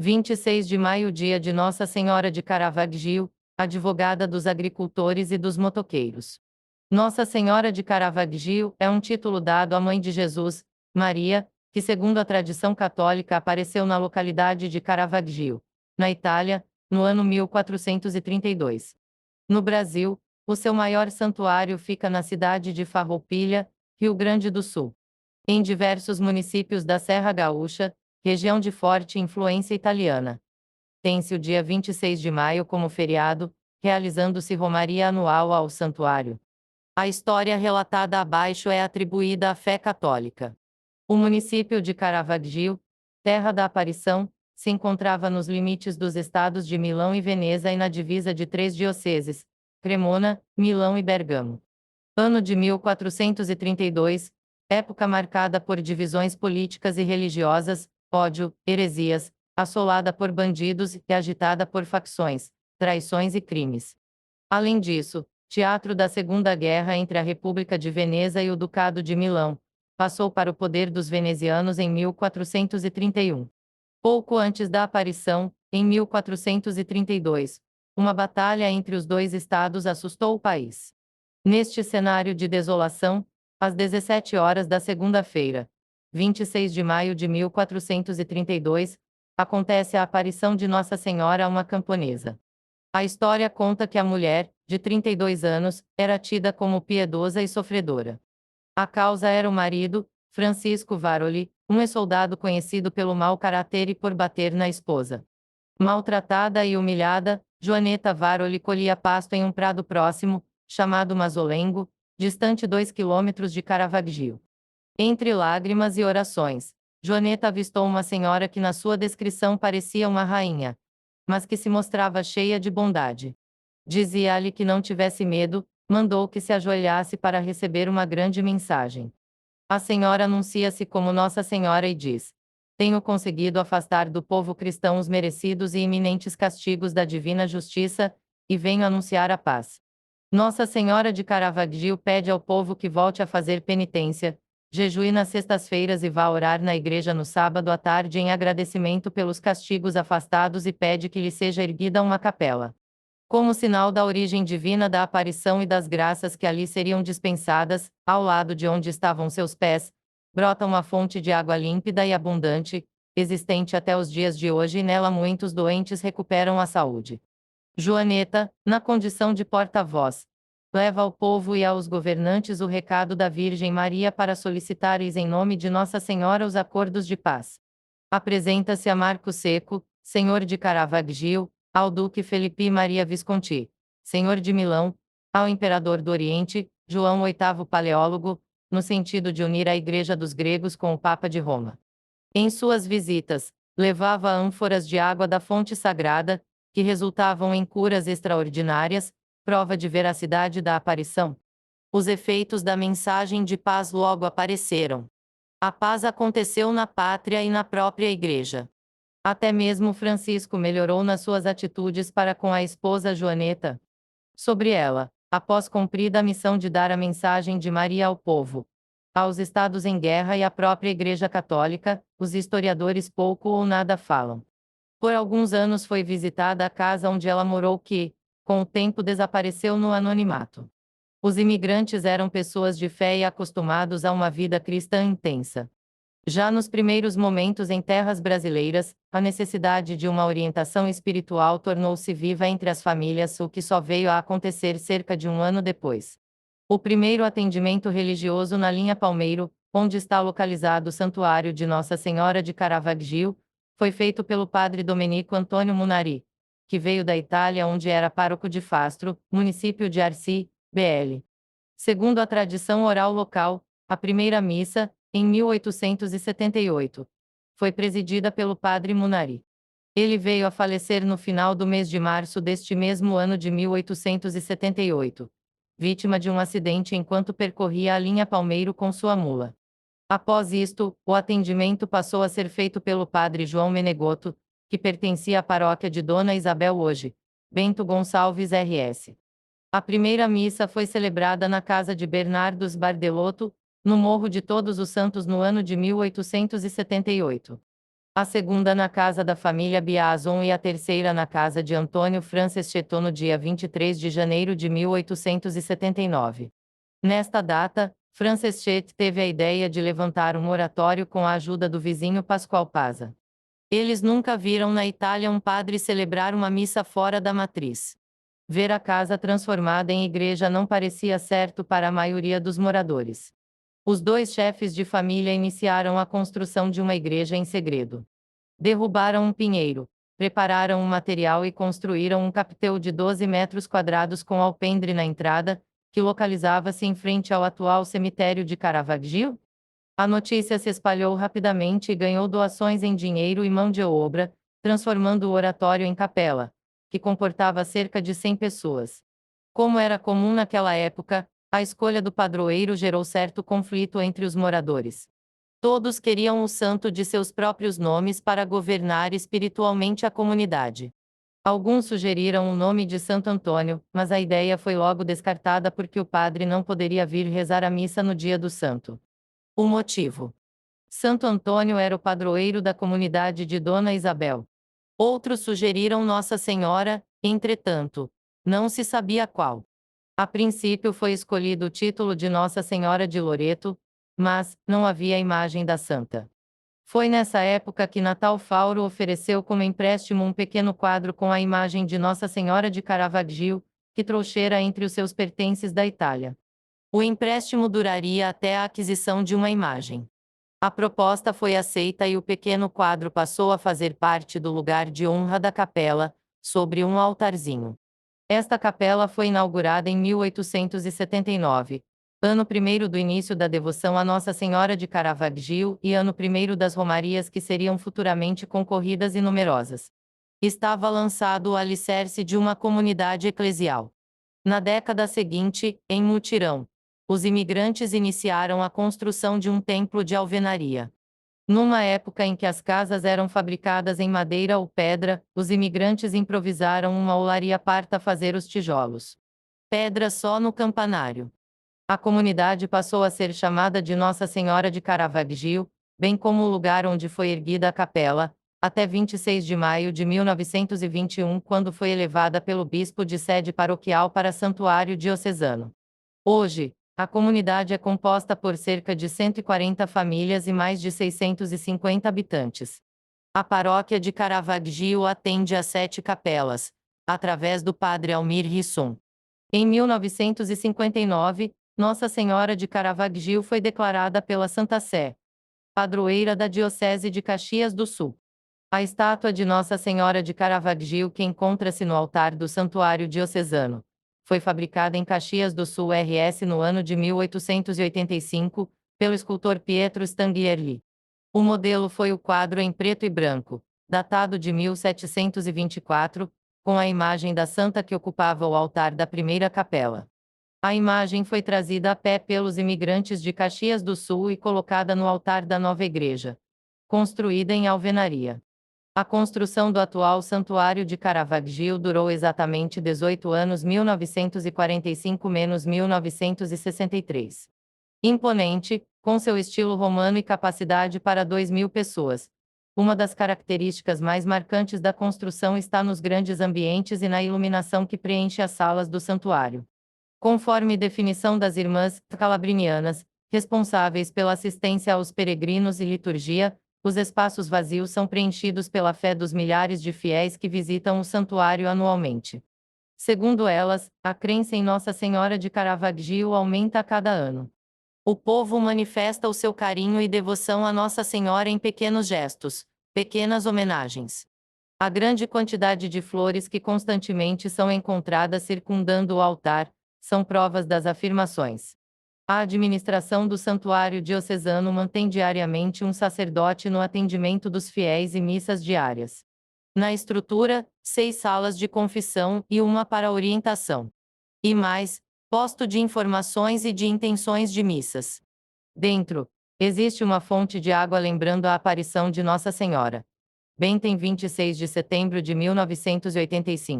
26 de maio, dia de Nossa Senhora de Caravaggio, advogada dos agricultores e dos motoqueiros. Nossa Senhora de Caravaggio é um título dado à mãe de Jesus, Maria, que segundo a tradição católica apareceu na localidade de Caravaggio, na Itália, no ano 1432. No Brasil, o seu maior santuário fica na cidade de Farroupilha, Rio Grande do Sul. Em diversos municípios da Serra Gaúcha, região de forte influência italiana. Tem-se o dia 26 de maio como feriado, realizando-se romaria anual ao santuário. A história relatada abaixo é atribuída à fé católica. O município de Caravaggio, terra da aparição, se encontrava nos limites dos estados de Milão e Veneza e na divisa de três dioceses, Cremona, Milão e Bergamo. Ano de 1432, época marcada por divisões políticas e religiosas, ódio, heresias, assolada por bandidos e agitada por facções, traições e crimes. Além disso, teatro da Segunda Guerra entre a República de Veneza e o Ducado de Milão, passou para o poder dos venezianos em 1431. Pouco antes da aparição, em 1432, uma batalha entre os dois estados assustou o país. Neste cenário de desolação, às 17 horas da segunda-feira, 26 de maio de 1432, acontece a aparição de Nossa Senhora a uma camponesa. A história conta que a mulher, de 32 anos, era tida como piedosa e sofredora. A causa era o marido, Francisco Varoli, um ex-soldado conhecido pelo mau caráter e por bater na esposa. Maltratada e humilhada, Joaneta Varoli colhia pasto em um prado próximo, chamado Mazolengo, distante 2 quilômetros de Caravaggio. Entre lágrimas e orações, Joaneta avistou uma senhora que na sua descrição parecia uma rainha, mas que se mostrava cheia de bondade. Dizia-lhe que não tivesse medo, mandou que se ajoelhasse para receber uma grande mensagem. A senhora anuncia-se como Nossa Senhora e diz: tenho conseguido afastar do povo cristão os merecidos e iminentes castigos da divina justiça, e venho anunciar a paz. Nossa Senhora de Caravaggio pede ao povo que volte a fazer penitência, jejue nas sextas-feiras e vá orar na igreja no sábado à tarde em agradecimento pelos castigos afastados e pede que lhe seja erguida uma capela. Como sinal da origem divina da aparição e das graças que ali seriam dispensadas, ao lado de onde estavam seus pés, brota uma fonte de água límpida e abundante, existente até os dias de hoje, e nela muitos doentes recuperam a saúde. Joaneta, na condição de porta-voz, leva ao povo e aos governantes o recado da Virgem Maria para solicitares em nome de Nossa Senhora os acordos de paz. Apresenta-se a Marco Seco, senhor de Caravaggio, ao Duque Felipe Maria Visconti, senhor de Milão, ao Imperador do Oriente, João VIII Paleólogo, no sentido de unir a Igreja dos Gregos com o Papa de Roma. Em suas visitas, levava ânforas de água da fonte sagrada, que resultavam em curas extraordinárias, prova de veracidade da aparição. Os efeitos da mensagem de paz logo apareceram. A paz aconteceu na pátria e na própria Igreja. Até mesmo Francisco melhorou nas suas atitudes para com a esposa Joaneta. Sobre ela, após cumprida a missão de dar a mensagem de Maria ao povo, aos estados em guerra e à própria Igreja Católica, os historiadores pouco ou nada falam. Por alguns anos foi visitada a casa onde ela morou que, com o tempo desapareceu no anonimato. Os imigrantes eram pessoas de fé e acostumados a uma vida cristã intensa. Já nos primeiros momentos em terras brasileiras, a necessidade de uma orientação espiritual tornou-se viva entre as famílias, o que só veio a acontecer cerca de um ano depois. O primeiro atendimento religioso na linha Palmeiro, onde está localizado o Santuário de Nossa Senhora de Caravaggio, foi feito pelo padre Domenico Antônio Munari, que veio da Itália, onde era pároco de Fastro, município de Arci, BL. Segundo a tradição oral local, a primeira missa, em 1878, foi presidida pelo padre Munari. Ele veio a falecer no final do mês de março deste mesmo ano de 1878, vítima de um acidente enquanto percorria a linha Palmeiro com sua mula. Após isto, o atendimento passou a ser feito pelo padre João Menegoto, que pertencia à paróquia de Dona Isabel hoje, Bento Gonçalves RS. A primeira missa foi celebrada na casa de Bernardos Bardelotto, no Morro de Todos os Santos no ano de 1878. a segunda na casa da família Biazon e a terceira na casa de Antônio Francescetto no dia 23 de janeiro de 1879. Nesta data, Francescetto teve a ideia de levantar um oratório com a ajuda do vizinho Pascoal Pazza. Eles nunca viram na Itália um padre celebrar uma missa fora da matriz. Ver a casa transformada em igreja não parecia certo para a maioria dos moradores. Os dois chefes de família iniciaram a construção de uma igreja em segredo. Derrubaram um pinheiro, prepararam um material e construíram um capitel de 12 metros quadrados com alpendre na entrada, que localizava-se em frente ao atual cemitério de Caravaggio. A notícia se espalhou rapidamente e ganhou doações em dinheiro e mão de obra, transformando o oratório em capela, que comportava cerca de 100 pessoas. Como era comum naquela época, a escolha do padroeiro gerou certo conflito entre os moradores. Todos queriam o santo de seus próprios nomes para governar espiritualmente a comunidade. Alguns sugeriram o nome de Santo Antônio, mas a ideia foi logo descartada porque o padre não poderia vir rezar a missa no dia do santo. O motivo: Santo Antônio era o padroeiro da comunidade de Dona Isabel. Outros sugeriram Nossa Senhora, entretanto, não se sabia qual. A princípio foi escolhido o título de Nossa Senhora de Loreto, mas não havia a imagem da santa. Foi nessa época que Natal Fauro ofereceu como empréstimo um pequeno quadro com a imagem de Nossa Senhora de Caravaggio, que trouxera entre os seus pertences da Itália. O empréstimo duraria até a aquisição de uma imagem. A proposta foi aceita e o pequeno quadro passou a fazer parte do lugar de honra da capela, sobre um altarzinho. Esta capela foi inaugurada em 1879, ano primeiro do início da devoção a Nossa Senhora de Caravaggio e ano primeiro das romarias que seriam futuramente concorridas e numerosas. Estava lançado o alicerce de uma comunidade eclesial. Na década seguinte, em mutirão, os imigrantes iniciaram a construção de um templo de alvenaria. Numa época em que as casas eram fabricadas em madeira ou pedra, os imigrantes improvisaram uma olaria parta a fazer os tijolos. Pedra só no campanário. A comunidade passou a ser chamada de Nossa Senhora de Caravaggio, bem como o lugar onde foi erguida a capela, até 26 de maio de 1921, quando foi elevada pelo bispo de sede paroquial para santuário diocesano. Hoje, a comunidade é composta por cerca de 140 famílias e mais de 650 habitantes. A paróquia de Caravaggio atende a 7 capelas, através do padre Almir Risson. Em 1959, Nossa Senhora de Caravaggio foi declarada pela Santa Sé padroeira da Diocese de Caxias do Sul. A estátua de Nossa Senhora de Caravaggio, que encontra-se no altar do Santuário Diocesano, foi fabricada em Caxias do Sul RS no ano de 1885, pelo escultor Pietro Stanghierli. O modelo foi o quadro em preto e branco, datado de 1724, com a imagem da santa que ocupava o altar da primeira capela. A imagem foi trazida a pé pelos imigrantes de Caxias do Sul e colocada no altar da nova igreja, construída em alvenaria. A construção do atual Santuário de Caravaggio durou exatamente 18 anos, 1945-1963. Imponente, com seu estilo romano e capacidade para 2.000 pessoas. Uma das características mais marcantes da construção está nos grandes ambientes e na iluminação que preenche as salas do santuário. Conforme definição das Irmãs Calabrinianas, responsáveis pela assistência aos peregrinos e liturgia, os espaços vazios são preenchidos pela fé dos milhares de fiéis que visitam o santuário anualmente. Segundo elas, a crença em Nossa Senhora de Caravaggio aumenta a cada ano. O povo manifesta o seu carinho e devoção a Nossa Senhora em pequenos gestos, pequenas homenagens. A grande quantidade de flores que constantemente são encontradas circundando o altar são provas das afirmações. A administração do santuário diocesano mantém diariamente um sacerdote no atendimento dos fiéis e missas diárias. Na estrutura, 6 salas de confissão e uma para orientação. E mais, posto de informações e de intenções de missas. Dentro, existe uma fonte de água lembrando a aparição de Nossa Senhora. Benten, 26 de setembro de 1985.